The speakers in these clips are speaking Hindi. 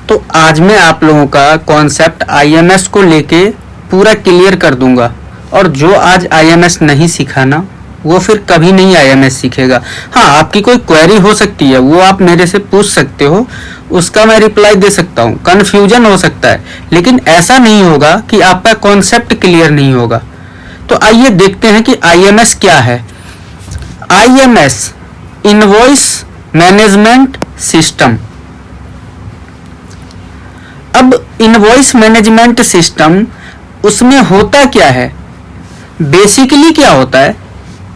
तो आज मैं आप लोगों का कॉन्सेप्ट आईएमएस को लेके पूरा क्लियर कर दूंगा, और जो आज आईएमएस नहीं सीखा ना वो फिर कभी नहीं आईएमएस सीखेगा। हाँ, आपकी कोई क्वेरी हो सकती है, वो आप मेरे से पूछ सकते हो, उसका मैं रिप्लाई दे सकता हूँ। कन्फ्यूजन हो सकता है, लेकिन ऐसा नहीं होगा कि आपका कॉन्सेप्ट क्लियर नहीं होगा। तो आइए देखते हैं कि आईएमएस क्या है। IMS invoice management system. अब इनवॉइस मैनेजमेंट सिस्टम, उसमें होता क्या है? बेसिकली क्या होता है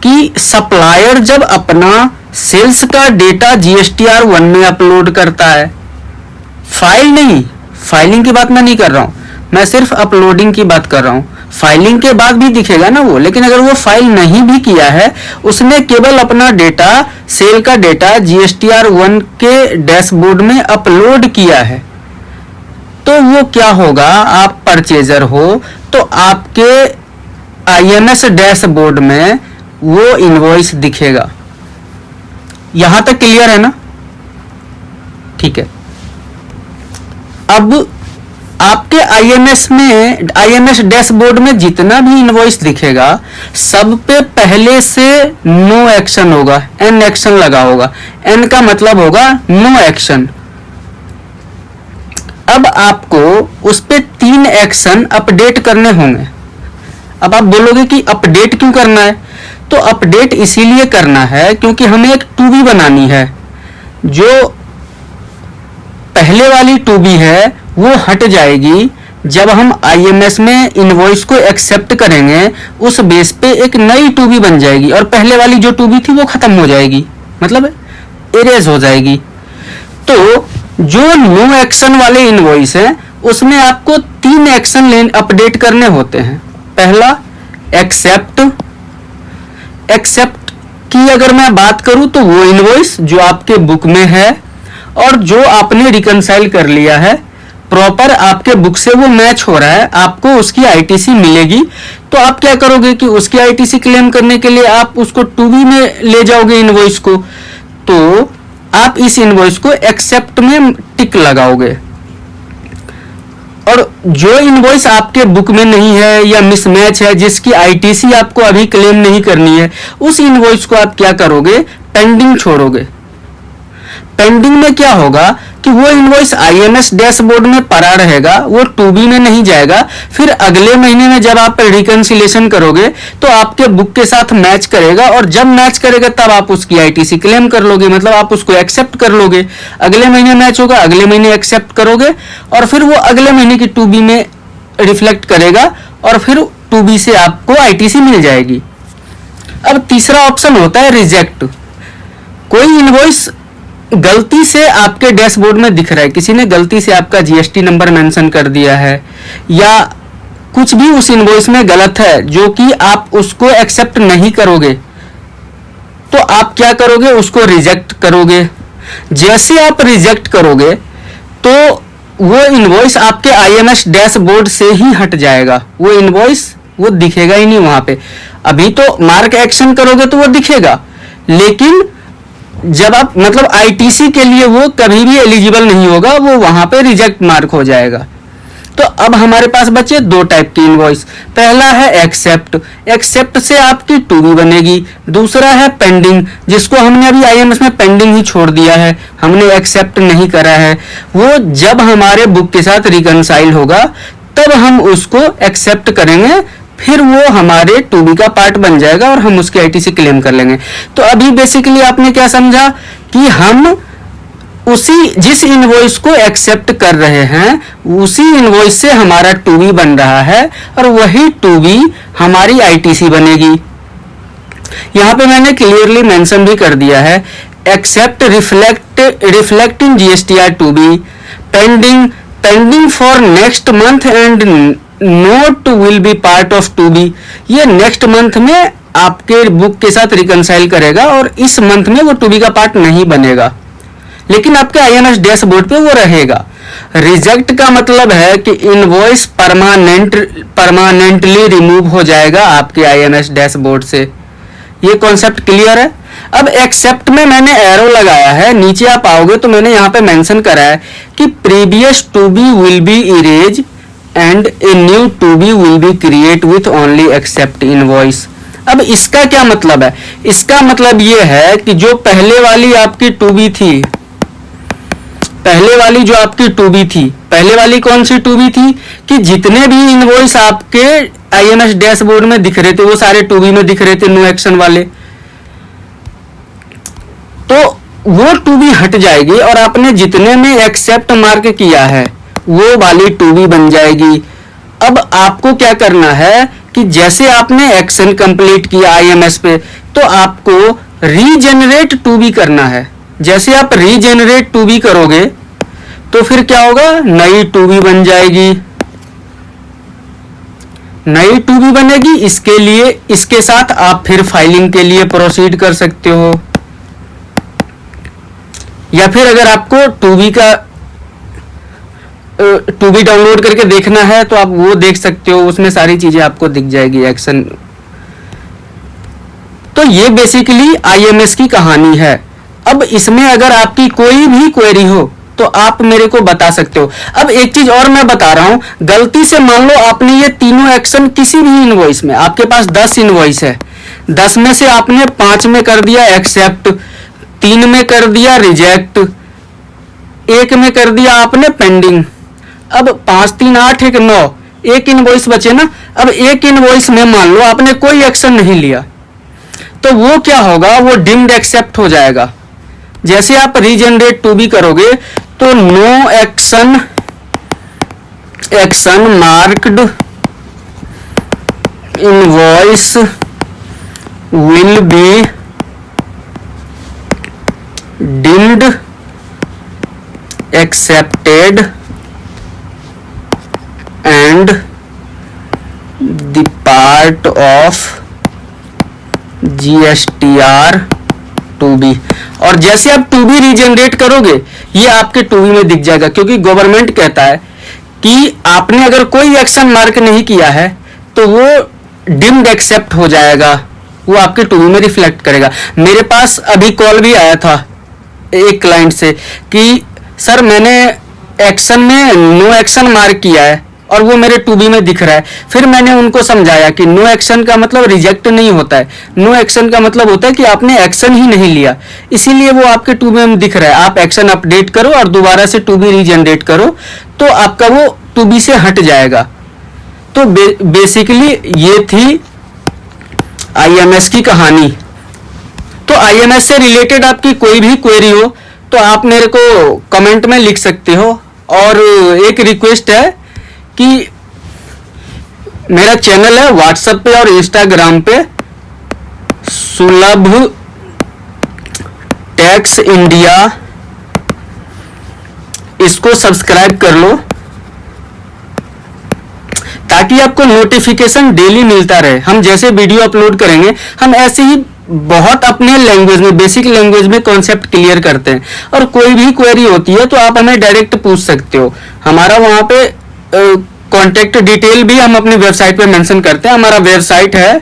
कि सप्लायर जब अपना सेल्स का डेटा जीएसटीआर 1 में अपलोड करता है, फाइल नहीं, फाइलिंग की बात मैं नहीं कर रहा हूं, मैं सिर्फ अपलोडिंग की बात कर रहा हूं। फाइलिंग के बाद भी दिखेगा ना वो, लेकिन अगर वो फाइल नहीं भी किया है, उसने केवल अपना डेटा, सेल का डेटा जीएसटीआर 1 के डैशबोर्ड में अपलोड किया है, तो वो क्या होगा, आप परचेजर हो तो आपके आईएमएस डैशबोर्ड में वो इनवॉइस दिखेगा। यहां तक क्लियर है ना? ठीक है। अब आपके आईएमएस में, आईएमएस डैशबोर्ड में जितना भी इनवॉइस दिखेगा, सब पे पहले से नो एक्शन होगा, एन एक्शन लगा होगा। एन का मतलब होगा नो एक्शन। अब आपको उस पे 3 एक्शन अपडेट करने होंगे। अब आप बोलोगे कि अपडेट क्यों करना है? तो अपडेट इसीलिए करना है क्योंकि हमें एक टूबी बनानी है। जो पहले वाली टूबी है वो हट जाएगी जब हम आईएमएस में इनवॉइस को एक्सेप्ट करेंगे, उस बेस पे एक नई टूबी बन जाएगी, और पहले वाली जो टूबी थी वो खत्म हो जाएगी, मतलब इरेज हो जाएगी। तो जो नो एक्शन वाले इनवॉइस है उसमें आपको 3 एक्शन अपडेट करने होते हैं। पहला एक्सेप्ट। एक्सेप्ट की अगर मैं बात करूं तो वो इनवॉइस जो आपके बुक में है और जो आपने रिकंसाइल कर लिया है, प्रॉपर आपके बुक से वो मैच हो रहा है, आपको उसकी आईटीसी मिलेगी। तो आप क्या करोगे कि उसकी आईटीसी क्लेम करने के लिए आप उसको टूबी में ले जाओगे इनवॉइस को, तो आप इस इनवॉइस को एक्सेप्ट में टिक लगाओगे। और जो इनवॉइस आपके बुक में नहीं है या मिसमैच है, जिसकी आईटीसी आपको अभी क्लेम नहीं करनी है, उस इनवॉइस को आप क्या करोगे, पेंडिंग छोड़ोगे। पेंडिंग में क्या होगा कि वो इनवॉइस आईएमएस डैशबोर्ड में पड़ा रहेगा, वो टूबी में नहीं जाएगा। फिर अगले महीने में जब आप रिकंसिलेशन करोगे तो आपके बुक के साथ मैच करेगा, और जब मैच करेगा तब आप उसकी आईटीसी क्लेम कर लोगे, मतलब आप उसको एक्सेप्ट कर लोगे। अगले महीने मैच होगा, अगले महीने एक्सेप्ट करोगे, और फिर वो अगले महीने की टूबी में रिफ्लेक्ट करेगा, और फिर टूबी से आपको आईटीसी मिल जाएगी। अब तीसरा ऑप्शन होता है रिजेक्ट। कोई इनवॉइस गलती से आपके डैशबोर्ड में दिख रहा है, किसी ने गलती से आपका जीएसटी नंबर मेंशन कर दिया है, या कुछ भी उस इनवॉइस में गलत है जो कि आप उसको एक्सेप्ट नहीं करोगे, तो आप क्या करोगे, उसको रिजेक्ट करोगे। जैसे आप रिजेक्ट करोगे तो वो इनवॉइस आपके आईएमएस डैशबोर्ड से ही हट जाएगा, वो इनवॉइस वो दिखेगा ही नहीं वहां पे। अभी तो मार्क एक्शन करोगे तो वो दिखेगा, लेकिन जब आप, मतलब आईटीसी के लिए वो कभी भी एलिजिबल नहीं होगा, वो वहां पे रिजेक्ट मार्क हो जाएगा। तो अब हमारे पास बचे 2 टाइप की इनवॉइस। पहला है एक्सेप्ट। एक्सेप्ट से आपकी टूबी बनेगी। दूसरा है पेंडिंग, जिसको हमने अभी आईएमएस में पेंडिंग ही छोड़ दिया है, हमने एक्सेप्ट नहीं करा है। वो जब हमारे बुक के साथ रिकंसाइल होगा तब हम उसको एक्सेप्ट करेंगे, फिर वो हमारे टूबी का पार्ट बन जाएगा और हम उसकी आईटीसी क्लेम कर लेंगे। तो अभी बेसिकली आपने क्या समझा कि हम उसी, जिस इनवॉइस को एक्सेप्ट कर रहे हैं, उसी इनवॉइस से हमारा टूबी बन रहा है, और वही टूबी हमारी आईटीसी बनेगी। यहां पे मैंने क्लियरली मेंशन भी कर दिया है, except reflecting GSTR two B, pending for next month and not will be part of two B. ये नेक्स्ट मंथ में आपके बुक के साथ रिकंसाइल करेगा, और इस मंथ में वो टूबी का पार्ट नहीं बनेगा, लेकिन आपके आईएमएस डैशबोर्ड पे वो रहेगा। रिजेक्ट का मतलब है कि इनवॉइस परमानेंटली रिमूव हो जाएगा आपके आईएमएस डैशबोर्ड से। ये कॉन्सेप्ट क्लियर है? अब एक्सेप्ट में मैंने एरो लगाया है, नीचे आप आओगे तो मैंने यहाँ पे मेंशन करा है कि previous two B will be erase and a new two B will be create with only except invoice. अब इसका क्या मतलब है? इसका मतलब ये है कि जो पहले वाली आपकी टू बी थी, पहले वाली जो आपकी टू बी थी, पहले वाली कौन सी टू बी थी कि जितने भी इनवॉइस आपके आईएमएस डैशबोर्ड में दिख रहे थे वो सारे टू बी में दिख रहे थे, नो एक्शन वाले, तो वो टू बी हट जाएगी और आपने जितने में एक्सेप्ट मार्क किया है वो वाली टू बी बन जाएगी। अब आपको क्या करना है कि जैसे आपने एक्शन कंप्लीट किया आईएमएस पे तो आपको रीजेनरेट टू बी करना है। जैसे आप रीजेनरेट टू बी करोगे तो फिर क्या होगा, नई टू बी बन जाएगी, नई टू बी बनेगी। इसके लिए इसके साथ आप फिर फाइलिंग के लिए प्रोसीड कर सकते हो, या फिर अगर आपको टू बी डाउनलोड करके देखना है तो आप वो देख सकते हो, उसमें सारी चीजें आपको दिख जाएगी एक्शन। तो ये बेसिकली आईएमएस की कहानी है। अब इसमें अगर आपकी कोई भी क्वेरी हो तो आप मेरे को बता सकते हो। अब एक चीज और मैं बता रहा हूं, गलती से मान लो आपने ये तीनों एक्शन किसी भी इनवॉइस में, आपके पास 10 इनवॉइस है, 10 में से आपने 5 में कर दिया एक्सेप्ट, 3 में कर दिया रिजेक्ट, 1 में कर दिया आपने पेंडिंग। अब 5 3 8 1 9, एक इनवॉइस बचे ना। अब एक इनवॉइस में मान लो आपने कोई एक्शन नहीं लिया तो वो क्या होगा, वो डिम्ड एक्सेप्ट हो जाएगा। जैसे आप रीजनरेट टू बी करोगे तो no action marked invoice will be deemed accepted and the part of GSTR two B. और जैसे आप टू बी रीजनरेट करोगे ये आपके टू बी में दिख जाएगा, क्योंकि गवर्नमेंट कहता है कि आपने अगर कोई एक्शन मार्क नहीं किया है तो वो डिम्ड एक्सेप्ट हो जाएगा, वो आपके टू बी में रिफ्लेक्ट करेगा। मेरे पास अभी कॉल भी आया था एक क्लाइंट से कि सर मैंने एक्शन में नो एक्शन मार्क किया है और वो मेरे टू बी में दिख रहा है। फिर मैंने उनको समझाया कि नो एक्शन का मतलब रिजेक्ट नहीं होता है, नो एक्शन का मतलब होता है कि आपने एक्शन ही नहीं लिया, इसीलिए वो आपके टू बी में दिख रहा है। आप एक्शन अपडेट करो और दोबारा से टू बी रीजनरेट करो तो आपका वो टू बी से हट जाएगा। तो बेसिकली ये थी आईएमएस की कहानी। तो आईएमएस से रिलेटेड आपकी कोई भी क्वेरी हो तो आप मेरे को कमेंट में लिख सकते हो। और एक रिक्वेस्ट है कि मेरा चैनल है व्हाट्सएप पे और इंस्टाग्राम पे सुलभ टैक्स इंडिया, इसको सब्सक्राइब कर लो ताकि आपको नोटिफिकेशन डेली मिलता रहे। हम जैसे वीडियो अपलोड करेंगे हम ऐसे ही बहुत अपने लैंग्वेज में, बेसिक लैंग्वेज में कॉन्सेप्ट क्लियर करते हैं। और कोई भी क्वेरी होती है तो आप हमें डायरेक्ट पूछ सकते हो। हमारा वहां पे कॉन्टेक्ट डिटेल भी हम अपनी वेबसाइट पे मेंशन करते हैं। हमारा वेबसाइट है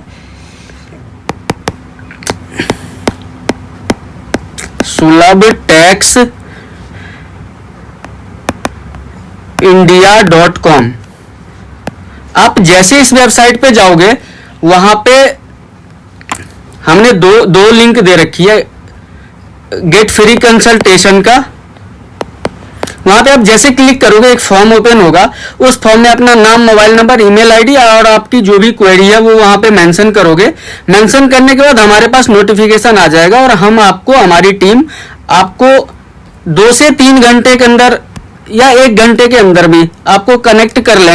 sulabtaxindia.com। आप जैसे इस वेबसाइट पे जाओगे वहां पे हमने दो लिंक दे रखी है गेट फ्री कंसल्टेशन का। वहां पे आप जैसे क्लिक करोगे एक फॉर्म ओपन होगा, उस फॉर्म में अपना नाम, मोबाइल नंबर, ईमेल आईडी और आपकी जो भी क्वेरी है वो वहां पे मेंशन करोगे। मेंशन करने के बाद हमारे पास नोटिफिकेशन आ जाएगा और हम आपको, हमारी टीम आपको 2 से 3 घंटे के अंदर या 1 घंटे के अंदर भी आपको कनेक्ट कर लेंगे।